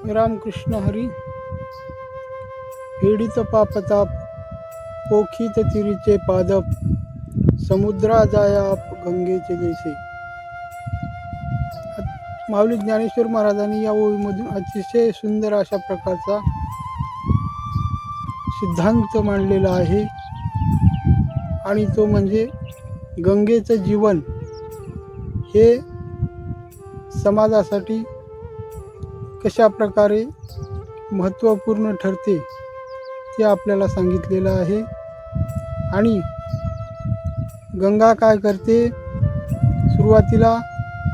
रामकृष्ण हरी. पीडित पापताप पोखित तिरीचे पादप, समुद्रा जाया आप गंगेचे जैसे. माऊली ज्ञानेश्वर महाराजांनी या ओळीमधून अतिशय सुंदर अशा प्रकारचा सिद्धांत मांडलेला आहे, आणि तो म्हणजे गंगेचं जीवन हे समाजासाठी कशा प्रकारे महत्त्वपूर्ण ठरते ते आपल्याला सांगितलेलं आहे. आणि गंगा काय करते, सुरुवातीला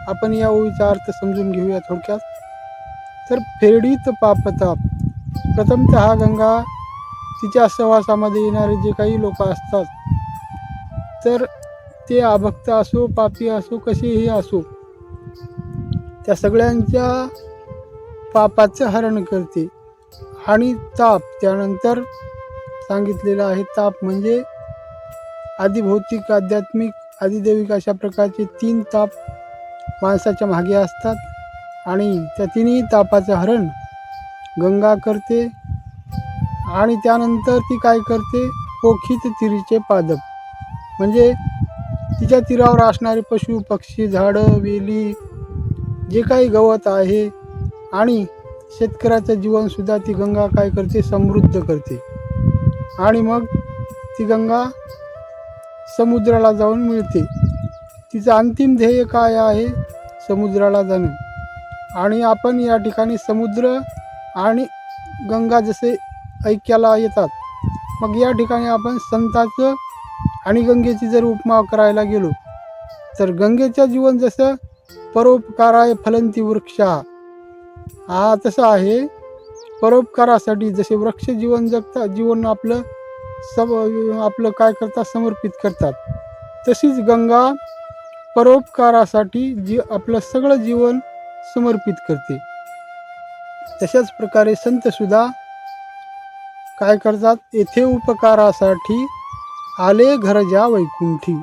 आपण या ओळीचा अर्थ समजून घेऊया थोडक्यात. तर फेडीत पापताप, प्रथमतः गंगा तिच्या सहवासामध्ये येणारे जे काही लोक असतात, तर ते अभक्त असो, पापी असो, कसेही असो, त्या सगळ्यांच्या पापाचं हरण करते. आणि ताप त्यानंतर सांगितलेला आहे. ताप म्हणजे आदिभौतिक, आध्यात्मिक, आदिदैविक अशा प्रकारचे 3 ताप माणसाच्या मागे असतात, आणि त्या तिन्ही तापाचं हरण गंगा करते. आणि त्यानंतर ती काय करते, पोखित तिरीचे पादप, म्हणजे तिच्या तीरावर असणारे पशु पक्षी, झाडं वेली, जे काही गवत आहे, आणि शेतकऱ्याचं जीवनसुद्धा ती गंगा काय करते, समृद्ध करते. आणि मग ती गंगा समुद्राला जाऊन मिळते. तिचं अंतिम ध्येय काय आहे, समुद्राला जाणं. आणि आपण या ठिकाणी समुद्र आणि गंगा जसे ऐक्याला येतात, मग या ठिकाणी आपण संताचं आणि गंगेची जर उपमा करायला गेलो, तर गंगेचं जीवन जसं परोपकाराय फलंती वृक्षा, हा तसं आहे. परोपकारासाठी जसे वृक्ष जीवन जगतात, जीवन आपलं आपलं काय करतात, समर्पित करतात, तशीच गंगा परोपकारासाठी आपलं सगळं जीवन समर्पित करते. तशाच प्रकारे संतसुद्धा काय करतात, येथे उपकारासाठी आले घरजा वैकुंठी.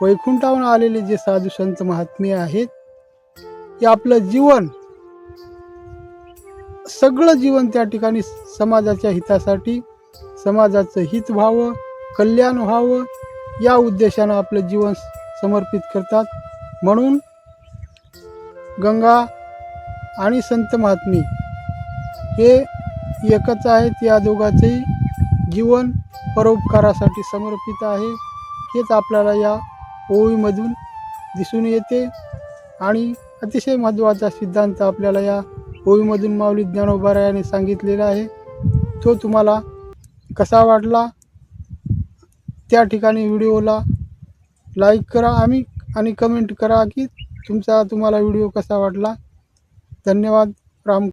वैकुंठावरून आलेले जे साधू संत महात्मे आहेत, हे आपलं जीवन, सगळं जीवन त्या ठिकाणी समाजाच्या हितासाठी, समाजाचं हित व्हावं, कल्याण व्हावं, या उद्देशानं आपलं जीवन समर्पित करतात. म्हणून गंगा आणि संत महात्मे हे एकच आहेत. या दोघांचंही जीवन परोपकारासाठी समर्पित आहे, हेच आपल्याला या ओळीमधून दिसून येते. आणि अतिशय महत्त्वाचा सिद्धांत आपल्याला या ओळीमधून माऊली ज्ञानोबा रायांनी सांगितलेला आहे. तो तुम्हाला कसा वाटला, त्या ठिकाणी व्हिडिओला लाईक करा आणि कमेंट करा की तुम्हाला व्हिडिओ कसा वाटला. धन्यवाद. राम.